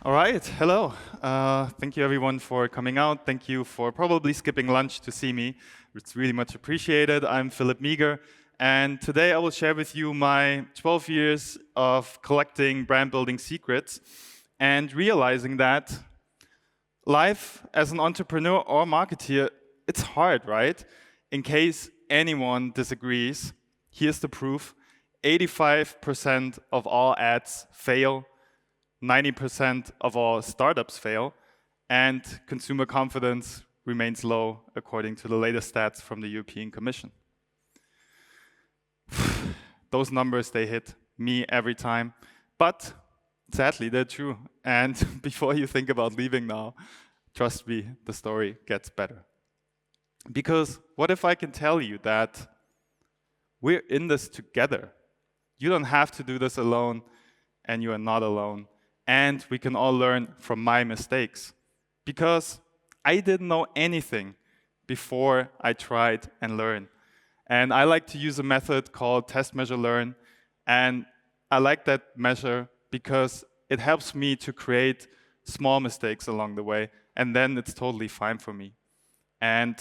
All right, hello. Thank you everyone for coming out. Thank you for probably skipping lunch to see me. It's really much appreciated. I'm Philip Mieger, and today I will share with you my 12 years of collecting brand building secrets and realizing that life as an entrepreneur or marketeer, it's hard, right? In case anyone disagrees, here's the proof. 85% of all ads fail, 90% of all startups fail, and consumer confidence remains low according to the latest stats from the European Commission. Those numbers, they hit me every time, but sadly, they're true. And before you think about leaving now, trust me, the story gets better. Because what if I can tell you that we're in this together? You don't have to do this alone, and you are not alone. And we can all learn from my mistakes. Because I didn't know anything before I tried and learned. And I like to use a method called test, measure, learn. And I like that measure because it helps me to create small mistakes along the way. And then it's totally fine for me. And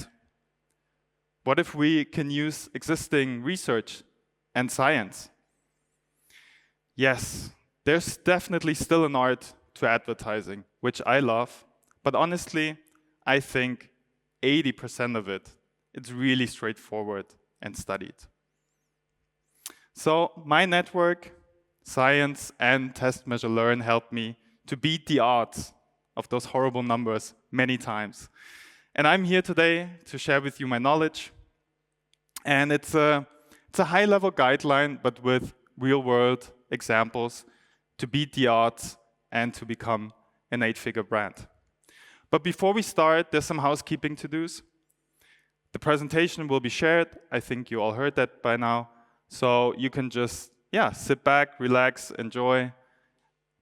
what if we can use existing research and science? Yes, there's definitely still an art to advertising, which I love. But honestly, I think 80% of it, it's really straightforward and studied. So my network, science, and test, measure, learn helped me to beat the odds of those horrible numbers many times. And I'm here today to share with you my knowledge. And it's a high-level guideline, but with real-world examples to beat the odds and to become an 8-figure brand. But before we start, there's some housekeeping to-dos. The presentation will be shared. I think you all heard that by now. So you can just, sit back, relax, enjoy.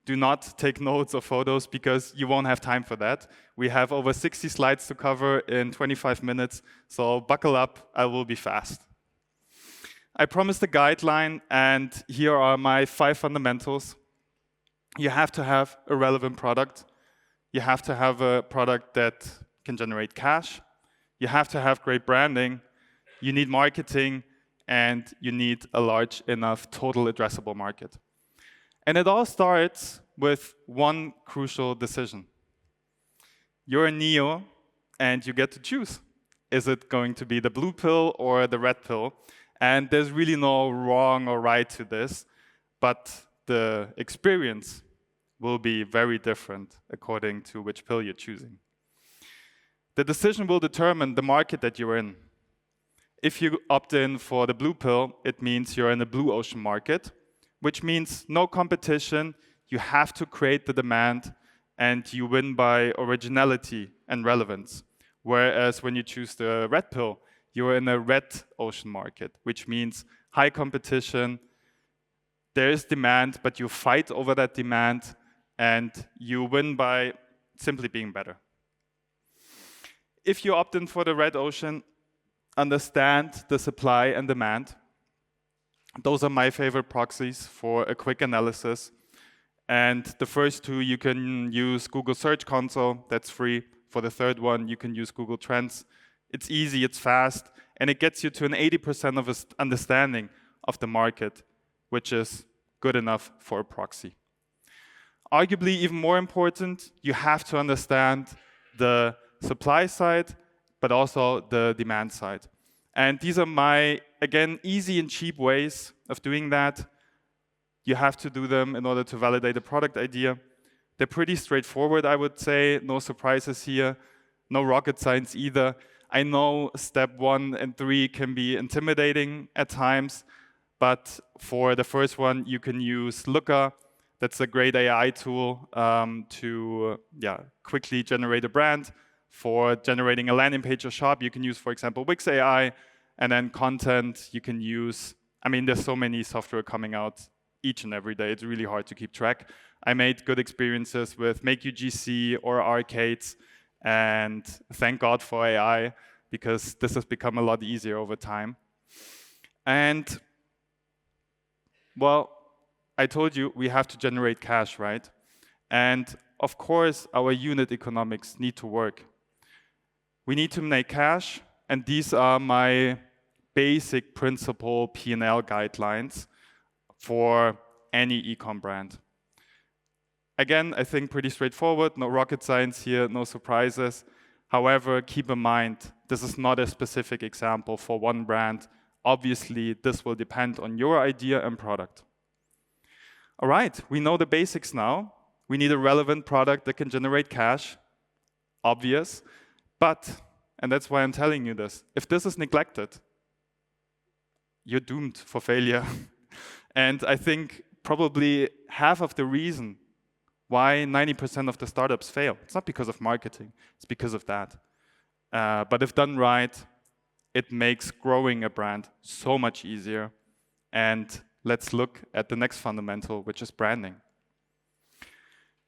Do not take notes or photos because you won't have time for that. We have over 60 slides to cover in 25 minutes, so buckle up, I will be fast. I promised a guideline, and here are my 5 fundamentals. You have to have a relevant product. You have to have a product that can generate cash. You have to have great branding. You need marketing, and you need a large enough total addressable market. And it all starts with one crucial decision. You're a neo, and you get to choose. Is it going to be the blue pill or the red pill? And there's really no wrong or right to this, but the experience will be very different according to which pill you're choosing. The decision will determine the market that you're in. If you opt in for the blue pill, it means you're in a blue ocean market, which means no competition, you have to create the demand, and you win by originality and relevance. Whereas when you choose the red pill, you're in a red ocean market, which means high competition, there is demand, but you fight over that demand, and you win by simply being better. If you opt in for the red ocean, understand the supply and demand. Those are my favorite proxies for a quick analysis. And the first two, you can use Google Search Console, that's free. For the third one, you can use Google Trends. It's easy, it's fast, and it gets you to an 80% of understanding of the market, which is good enough for a proxy. Arguably, even more important, you have to understand the supply side, but also the demand side. And these are my, again, easy and cheap ways of doing that. You have to do them in order to validate a product idea. They're pretty straightforward, I would say. No surprises here. No rocket science either. I know step 1 and 3 can be intimidating at times, but for the first one, you can use Looker. That's a great AI tool to quickly generate a brand. For generating a landing page or shop, you can use, for example, Wix AI. And then content, you can use, there's so many software coming out each and every day. It's really hard to keep track. I made good experiences with MakeUGC or Arcades. And thank God for AI, because this has become a lot easier over time. And, well, I told you we have to generate cash, right? And of course, our unit economics need to work. We need to make cash, and these are my basic principle P&L guidelines for any e-com brand. Again, I think pretty straightforward, no rocket science here, no surprises. However, keep in mind, this is not a specific example for one brand. Obviously, this will depend on your idea and product. All right, we know the basics now. We need a relevant product that can generate cash, obvious. But, and that's why I'm telling you this, if this is neglected, you're doomed for failure. And I think probably half of the reason why 90% of the startups fail, it's not because of marketing, it's because of that. But if done right, it makes growing a brand so much easier. And let's look at the next fundamental, which is branding.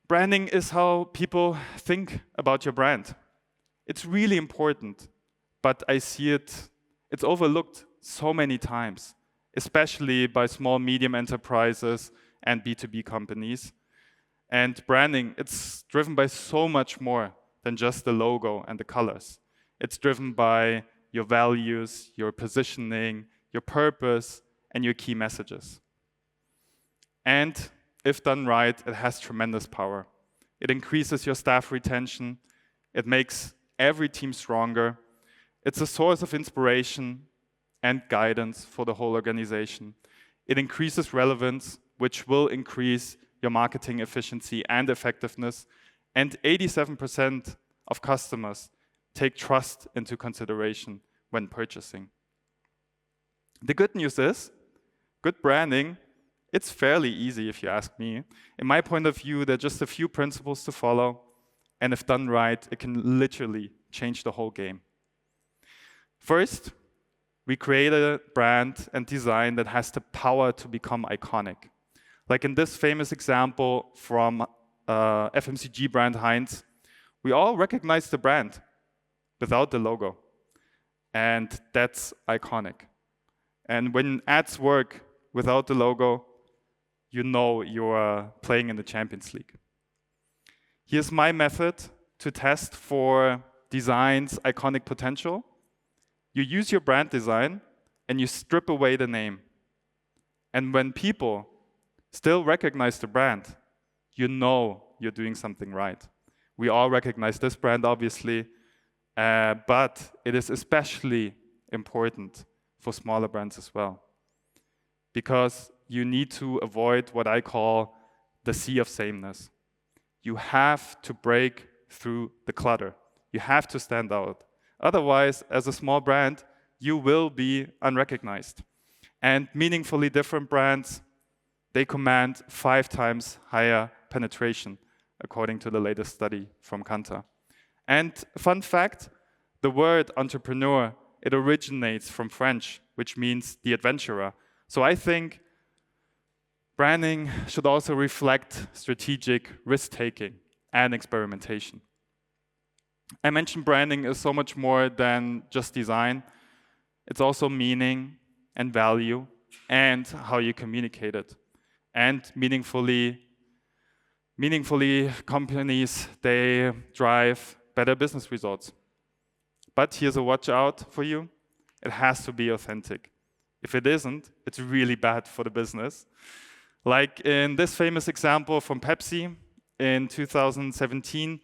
Branding is how people think about your brand. It's really important, but I see it's overlooked so many times, especially by small, medium enterprises and B2B companies. And branding, it's driven by so much more than just the logo and the colors. It's driven by your values, your positioning, your purpose, and your key messages. And if done right, it has tremendous power. It increases your staff retention. It makes every team stronger. It's a source of inspiration and guidance for the whole organization. It increases relevance, which will increase your marketing efficiency and effectiveness. And 87% of customers take trust into consideration when purchasing. The good news is, good branding, it's fairly easy if you ask me. In my point of view, there are just a few principles to follow, and if done right, it can literally change the whole game. First, we create a brand and design that has the power to become iconic. Like in this famous example from FMCG brand Heinz, we all recognize the brand without the logo, and that's iconic. And when ads work without the logo, you know you're playing in the Champions League. Here's my method to test for design's iconic potential. You use your brand design and you strip away the name. And when people still recognize the brand, you know you're doing something right. We all recognize this brand, obviously, but it is especially important for smaller brands as well, because you need to avoid what I call the sea of sameness. You have to break through the clutter. You have to stand out. Otherwise, as a small brand, you will be unrecognized. And meaningfully different brands, they command 5 times higher penetration, according to the latest study from Kantar. And fun fact, the word entrepreneur, it originates from French, which means the adventurer. So I think branding should also reflect strategic risk-taking and experimentation. I mentioned branding is so much more than just design. It's also meaning and value and how you communicate it. And meaningfully, companies, they drive better business results. But here's a watch out for you. It has to be authentic. If it isn't, it's really bad for the business. Like in this famous example from Pepsi, in 2017,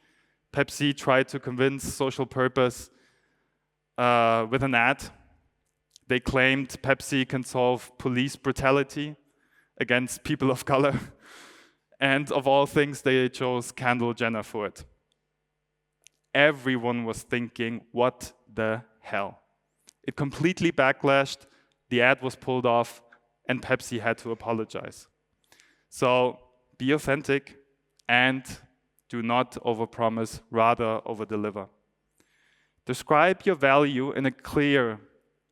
Pepsi tried to convince social purpose with an ad. They claimed Pepsi can solve police brutality against people of color. And of all things, they chose Kendall Jenner for it. Everyone was thinking, what the hell? It completely backlashed, the ad was pulled off, and Pepsi had to apologize. So be authentic and do not overpromise, rather overdeliver. Describe your value in a clear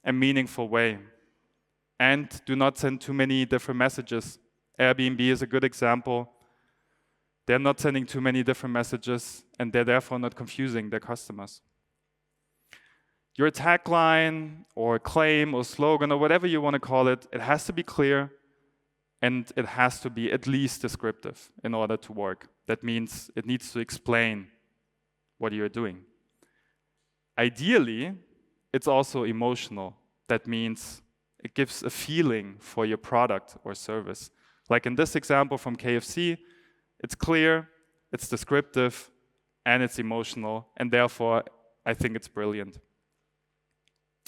and meaningful way. And do not send too many different messages. Airbnb is a good example. They're not sending too many different messages, and they're therefore not confusing their customers. Your tagline or claim or slogan or whatever you want to call it, it has to be clear, and it has to be at least descriptive in order to work. That means it needs to explain what you're doing. Ideally, it's also emotional. That means it gives a feeling for your product or service. Like in this example from KFC, it's clear, it's descriptive, and it's emotional, and therefore I think it's brilliant.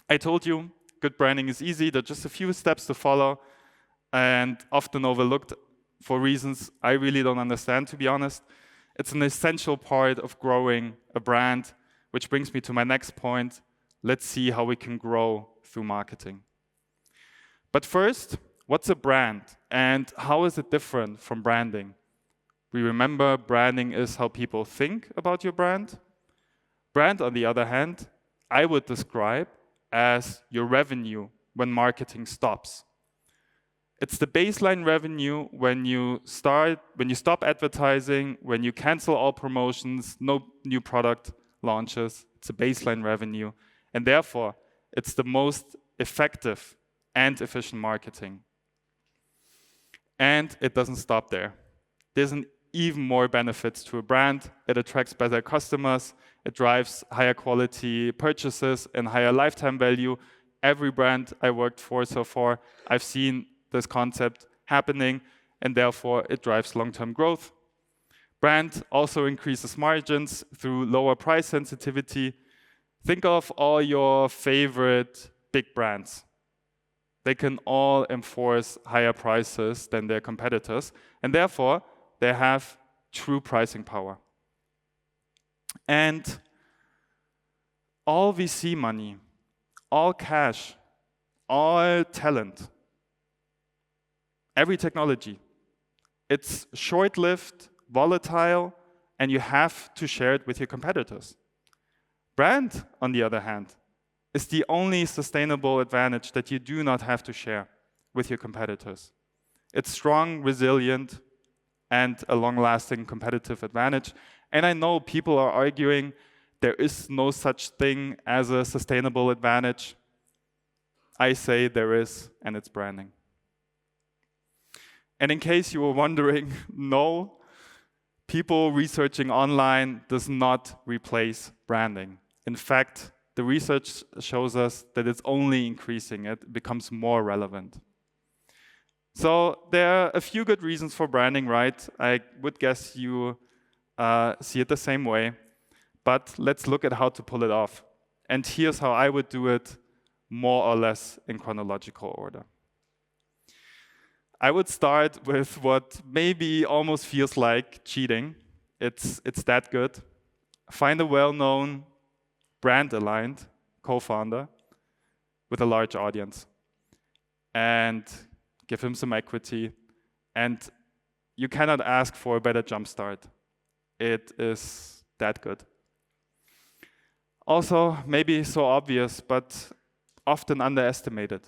I told you, good branding is easy. There are just a few steps to follow and often overlooked for reasons I really don't understand, to be honest. It's an essential part of growing a brand, which brings me to my next point. Let's see how we can grow through marketing. But first, what's a brand and how is it different from branding? We remember branding is how people think about your brand. Brand, on the other hand, I would describe as your revenue when marketing stops. It's the baseline revenue when you stop advertising, when you cancel all promotions, no new product launches. It's a baseline revenue, and therefore it's the most effective and efficient marketing. And it doesn't stop there. There's an even more benefits to a brand. It attracts better customers, it drives higher quality purchases and higher lifetime value. Every brand I worked for so far, I've seen this concept happening, and therefore it drives long-term growth. Brand also increases margins through lower price sensitivity. Think of all your favorite big brands. They can all enforce higher prices than their competitors, and therefore they have true pricing power. And all VC money, all cash, all talent, every technology, it's short-lived, volatile, and you have to share it with your competitors. Brand, on the other hand, is the only sustainable advantage that you do not have to share with your competitors. It's strong, resilient, and a long-lasting competitive advantage. And I know people are arguing there is no such thing as a sustainable advantage. I say there is, and it's branding. And in case you were wondering, no, people researching online does not replace branding. In fact, the research shows us that it's only increasing. It becomes more relevant. So there are a few good reasons for branding, right? I would guess you see it the same way. But let's look at how to pull it off. And here's how I would do it, more or less in chronological order. I would start with what maybe almost feels like cheating. It's that good. Find a well-known, brand-aligned co-founder with a large audience and give him some equity. And you cannot ask for a better jumpstart. It is that good. Also, maybe so obvious, but often underestimated.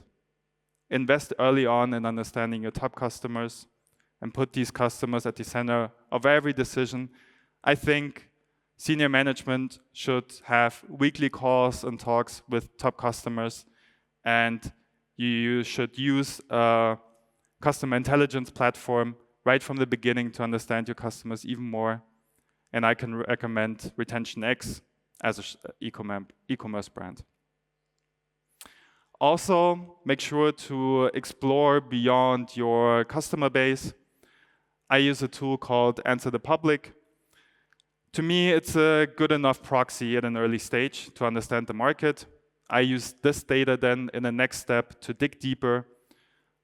Invest early on in understanding your top customers and put these customers at the center of every decision. I think senior management should have weekly calls and talks with top customers, and you should use a customer intelligence platform right from the beginning to understand your customers even more. And I can recommend Retention X as an e-commerce brand. Also, make sure to explore beyond your customer base. I use a tool called Answer the Public. To me, it's a good enough proxy at an early stage to understand the market. I use this data then in the next step to dig deeper,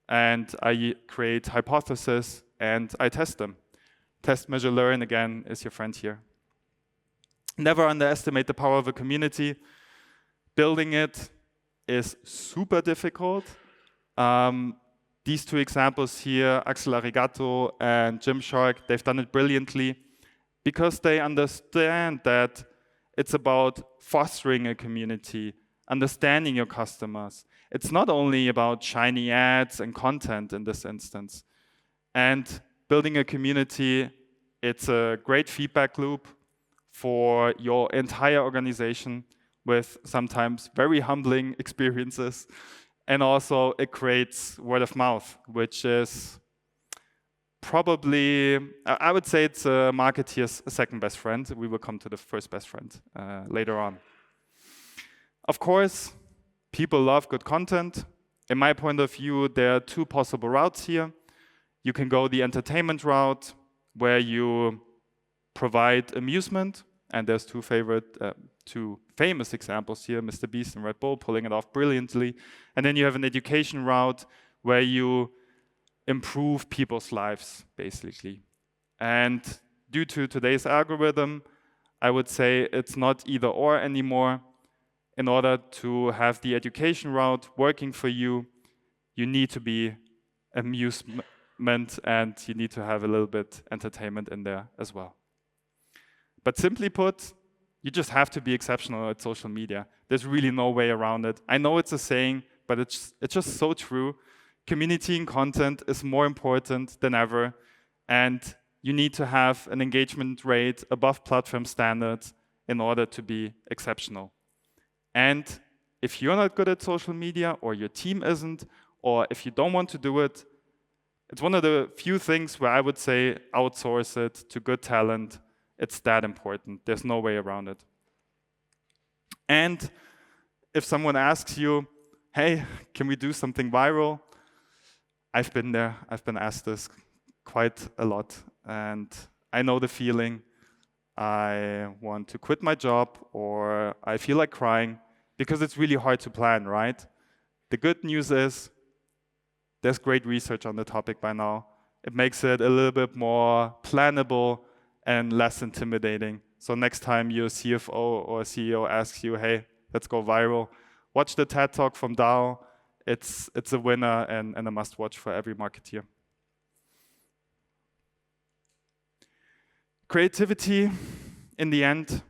and I create hypotheses and I test them. Test, measure, learn, again, is your friend here. Never underestimate the power of a community. Building it is super difficult. These two examples here, Axel Arigato and Gymshark, they've done it brilliantly because they understand that it's about fostering a community, understanding your customers. It's not only about shiny ads and content in this instance. And building a community, it's a great feedback loop for your entire organization with sometimes very humbling experiences. And also it creates word of mouth, which is probably, I would say it's a marketeer's second best friend. We will come to the first best friend later on. Of course, people love good content. In my point of view, there are two possible routes here. You can go the entertainment route, where you provide amusement, and there's two famous examples here, Mr. Beast and Red Bull, pulling it off brilliantly. And then you have an education route, where you improve people's lives, basically. And due to today's algorithm, I would say it's not either or anymore. In order to have the education route working for you, you need to be amusement and you need to have a little bit entertainment in there as well. But simply put, you just have to be exceptional at social media. There's really no way around it. I know it's a saying, but it's just so true. Community and content is more important than ever, and you need to have an engagement rate above platform standards in order to be exceptional. And if you're not good at social media, or your team isn't, or if you don't want to do it, it's one of the few things where I would say outsource it to good talent. It's that important. There's no way around it. And if someone asks you, hey, can we do something viral? I've been there. I've been asked this quite a lot. And I know the feeling. I want to quit my job, or I feel like crying, because it's really hard to plan, right? The good news is there's great research on the topic by now. It makes it a little bit more plannable and less intimidating. So next time your CFO or CEO asks you, hey, let's go viral, watch the TED Talk from Dow. It's a winner and a must-watch for every marketeer. Creativity, in the end,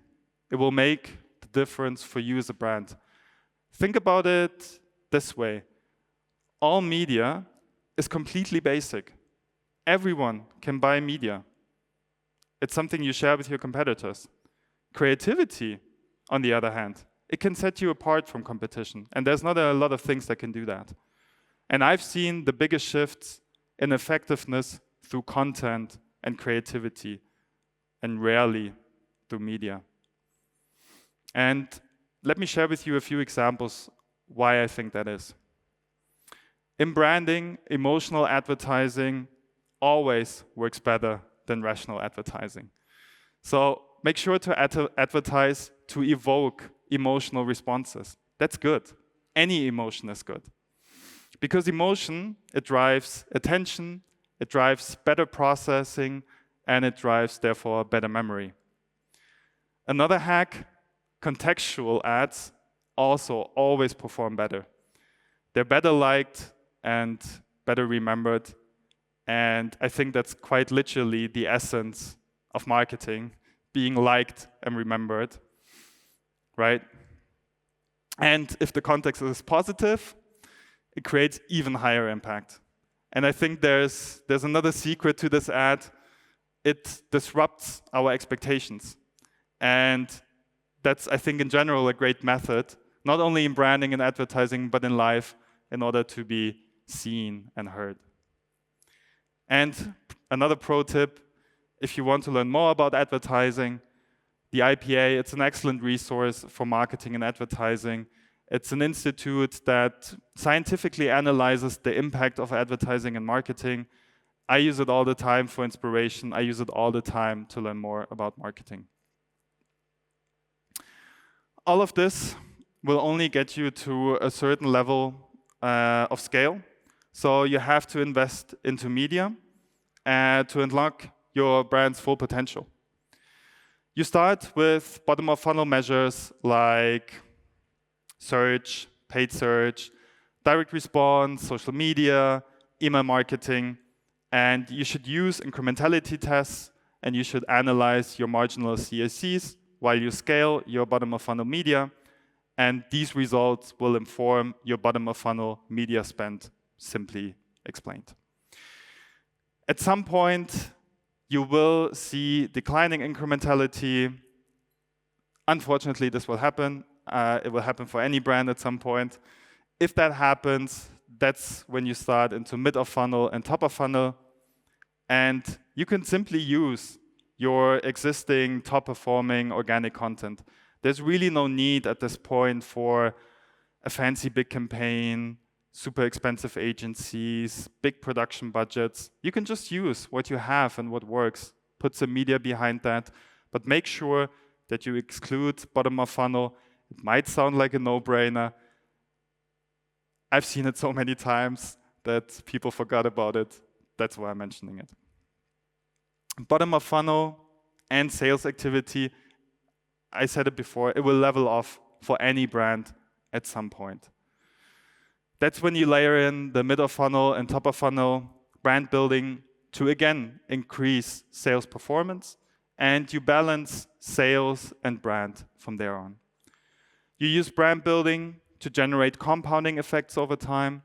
it will make the difference for you as a brand. Think about it this way. All media is completely basic. Everyone can buy media. It's something you share with your competitors. Creativity, on the other hand, it can set you apart from competition. And there's not a lot of things that can do that. And I've seen the biggest shifts in effectiveness through content and creativity, and rarely through media. And let me share with you a few examples why I think that is. In branding, emotional advertising always works better than rational advertising. So make sure to advertise to evoke emotional responses. That's good. Any emotion is good. Because emotion, it drives attention, it drives better processing, and it drives, therefore, better memory. Another hack, contextual ads also always perform better. They're better liked and better remembered. And I think that's quite literally the essence of marketing, being liked and remembered, right? And if the context is positive, it creates even higher impact. And I think there's another secret to this ad. It disrupts our expectations. And that's, I think, in general, a great method, not only in branding and advertising, but in life, in order to be seen and heard. And another pro tip, if you want to learn more about advertising, the IPA, it's an excellent resource for marketing and advertising. It's an institute that scientifically analyzes the impact of advertising and marketing. I use it all the time for inspiration. I use it all the time to learn more about marketing. All of this will only get you to a certain level of scale. So you have to invest into media to unlock your brand's full potential. You start with bottom-of-funnel measures like search, paid search, direct response, social media, email marketing, and you should use incrementality tests, and you should analyze your marginal CACs while you scale your bottom-of-funnel media, and these results will inform your bottom-of-funnel media spend, simply explained. At some point, you will see declining incrementality. Unfortunately, this will happen. It will happen for any brand at some point. If that happens, that's when you start into mid of funnel and top of funnel. And you can simply use your existing top-performing organic content. There's really no need at this point for a fancy big campaign, super expensive agencies, big production budgets. You can just use what you have and what works. Put some media behind that, but make sure that you exclude bottom of funnel. It might sound like a no-brainer. I've seen it so many times that people forgot about it. That's why I'm mentioning it. Bottom of funnel and sales activity, I said it before, it will level off for any brand at some point. That's when you layer in the mid of funnel and top of funnel brand building to again increase sales performance, and you balance sales and brand from there on. You use brand building to generate compounding effects over time,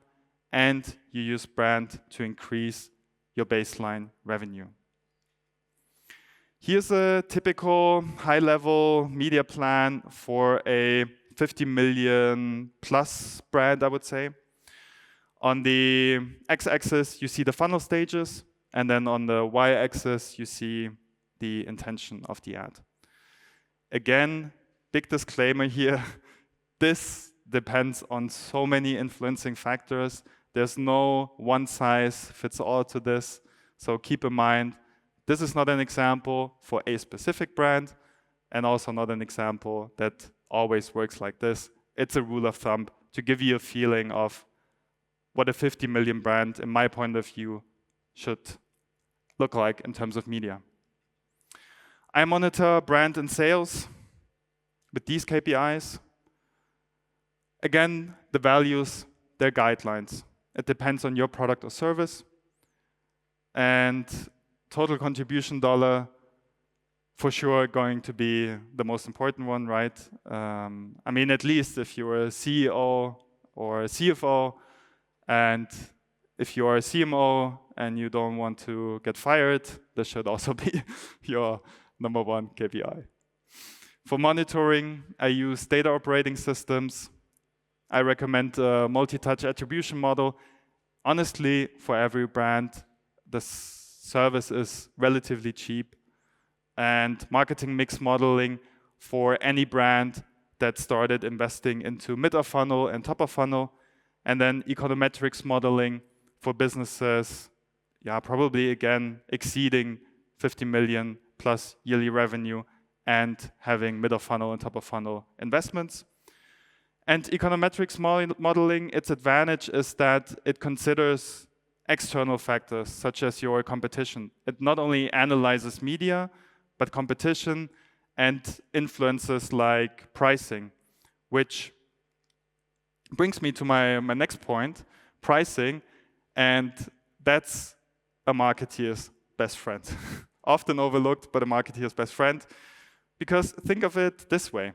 and you use brand to increase your baseline revenue. Here's a typical high-level media plan for a 50 million plus brand, I would say. On the x-axis, you see the funnel stages, and then on the y-axis, you see the intention of the ad. Again, big disclaimer here, this depends on so many influencing factors. There's no one size fits all to this, so keep in mind, this is not an example for a specific brand, and also not an example that always works like this. It's a rule of thumb to give you a feeling of what a 50 million brand, in my point of view, should look like in terms of media. I monitor brand and sales with these KPIs. Again, the values, they're guidelines. It depends on your product or service. And total contribution dollar, for sure, going to be the most important one, right? I mean, at least if you're a CEO or a CFO, and if you're a CMO and you don't want to get fired, this should also be your number one KPI. For monitoring, I use data operating systems. I recommend a multi-touch attribution model. Honestly, for every brand, the service is relatively cheap. And marketing mix modeling for any brand that started investing into mid of funnel and top of funnel. And then econometrics modeling for businesses, probably again exceeding 50 million plus yearly revenue and having mid of funnel and top of funnel investments. And econometrics modeling, its advantage is that it considers external factors such as your competition. It not only analyzes media, but competition and influences like pricing, which brings me to my next point, pricing, and that's a marketeer's best friend. Often overlooked, but a marketeer's best friend, because think of it this way.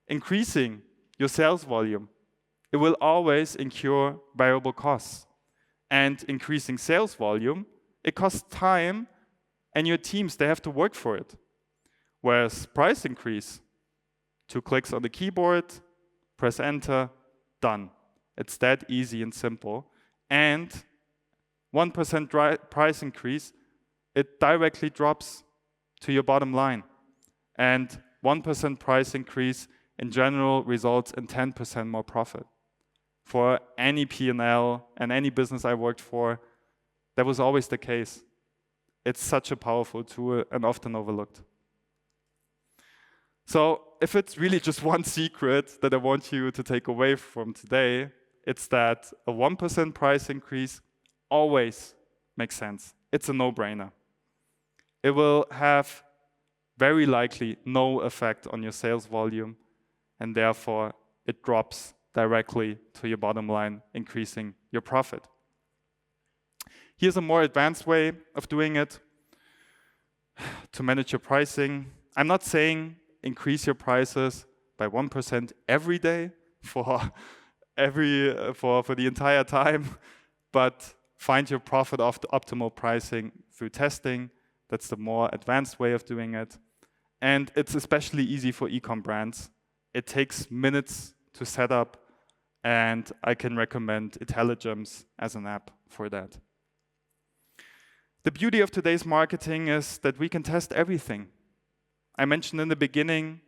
Increasing your sales volume, it will always incur variable costs. And increasing sales volume, it costs time, and your teams, they have to work for it. Whereas price increase, 2 clicks on the keyboard, press enter, done. It's that easy and simple. And 1% price increase, it directly drops to your bottom line. And 1% price increase in general results in 10% more profit. For any P&L and any business I worked for, that was always the case. It's such a powerful tool and often overlooked. So if it's really just one secret that I want you to take away from today, it's that a 1% price increase always makes sense. It's a no-brainer. It will have very likely no effect on your sales volume, and therefore it drops directly to your bottom line, increasing your profit. Here's a more advanced way of doing it to manage your pricing. I'm not saying increase your prices by 1% every day for the entire time, but find your profit optimal pricing through testing. That's the more advanced way of doing it. And it's especially easy for e-com brands. It takes minutes to set up, and I can recommend Intelligence as an app for that. The beauty of today's marketing is that we can test everything. I mentioned in the beginning,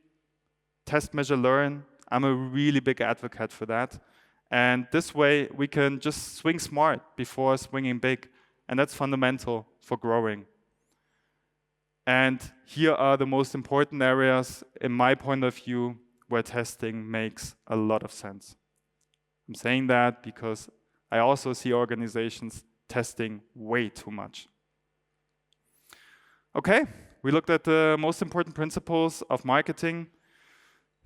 test, measure, learn. I'm a really big advocate for that. And this way, we can just swing smart before swinging big. And that's fundamental for growing. And here are the most important areas, in my point of view, where testing makes a lot of sense. I'm saying that because I also see organizations testing way too much. Okay, we looked at the most important principles of marketing.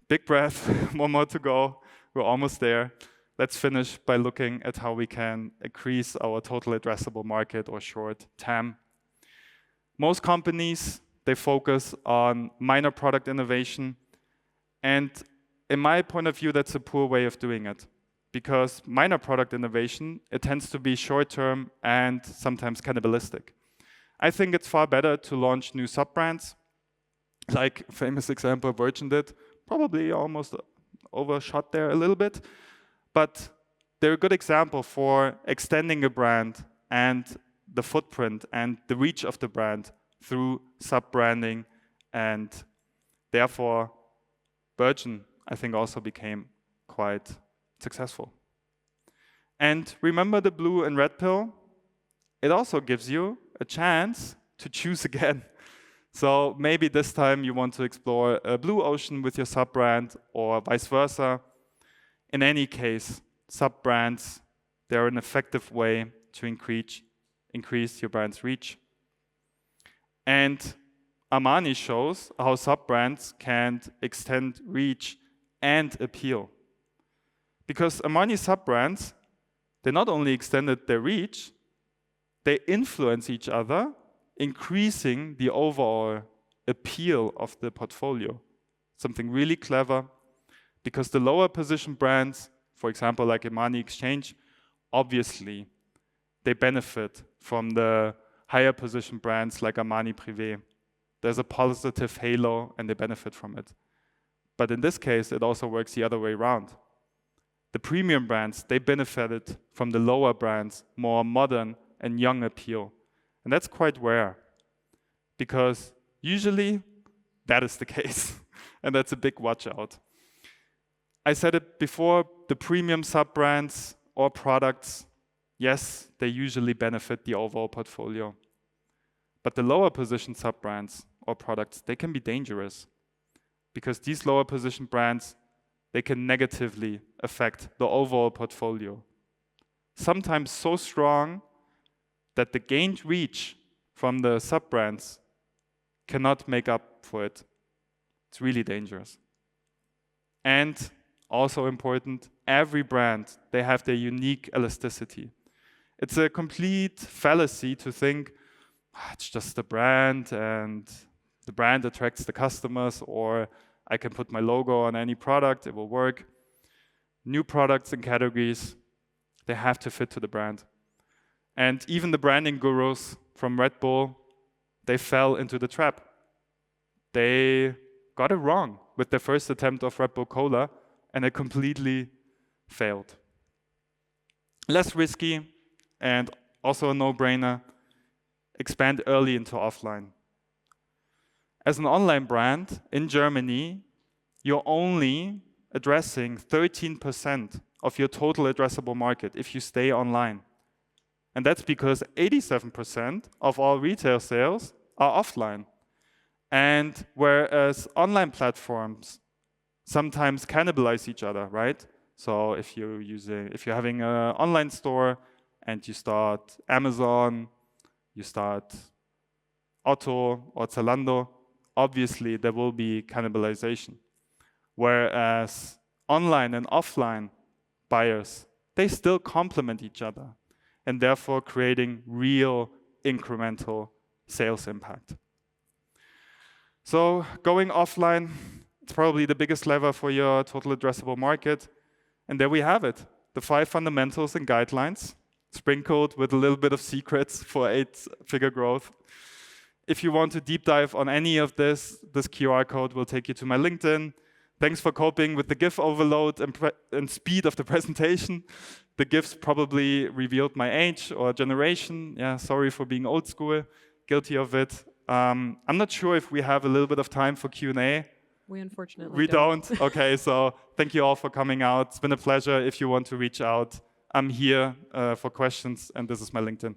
Big breath, one more to go. We're almost there. Let's finish by looking at how we can increase our total addressable market, or short, TAM. Most companies, they focus on minor product innovation. And in my point of view, that's a poor way of doing it. Because minor product innovation, it tends to be short-term and sometimes cannibalistic. I think it's far better to launch new sub-brands, like famous example Virgin did, probably almost overshot there a little bit, but they're a good example for extending a brand and the footprint and the reach of the brand through sub-branding, and therefore Virgin, I think, also became quite successful. And remember the blue and red pill? It also gives you a chance to choose again. So maybe this time you want to explore a blue ocean with your sub-brand, or vice versa. In any case, sub-brands, they're an effective way to increase your brand's reach. And Armani shows how sub-brands can extend reach and appeal. Because Armani sub-brands, they not only extended their reach, they influence each other, increasing the overall appeal of the portfolio. Something really clever, because the lower position brands, for example, like Armani Exchange, obviously, they benefit from the higher position brands like Armani Privé. There's a positive halo and they benefit from it. But in this case, it also works the other way around. The premium brands, they benefited from the lower brands' more modern and young appeal. And that's quite rare, because usually that is the case. And that's a big watch out. I said it before, the premium sub-brands or products, yes, they usually benefit the overall portfolio. But the lower position sub-brands or products, they can be dangerous, because these lower position brands, they can negatively affect the overall portfolio. Sometimes so strong that the gained reach from the sub-brands cannot make up for it. It's really dangerous. And also important, every brand, they have their unique elasticity. It's a complete fallacy to think, it's just a brand and the brand attracts the customers, or I can put my logo on any product, it will work. New products and categories, they have to fit to the brand. And even the branding gurus from Red Bull, they fell into the trap. They got it wrong with their first attempt of Red Bull Cola, and it completely failed. Less risky and also a no-brainer, expand early into offline. As an online brand in Germany, you're only addressing 13% of your total addressable market if you stay online. And that's because 87% of all retail sales are offline. And whereas online platforms sometimes cannibalize each other, right? So if you're having an online store and you start Amazon, you start Otto or Zalando, obviously there will be cannibalization. Whereas online and offline buyers, they still complement each other, and therefore creating real incremental sales impact. So going offline, it's probably the biggest lever for your total addressable market. And there we have it, the 5 fundamentals and guidelines, sprinkled with a little bit of secrets for 8-figure growth. If you want to deep dive on any of this QR code will take you to my LinkedIn. Thanks for coping with the GIF overload and speed of the presentation. The GIFs probably revealed my age or generation. Yeah, sorry for being old school, guilty of it. I'm not sure if we have a little bit of time for Q&A. We unfortunately We don't? Okay, so thank you all for coming out. It's been a pleasure. If you want to reach out, I'm here for questions, and this is my LinkedIn.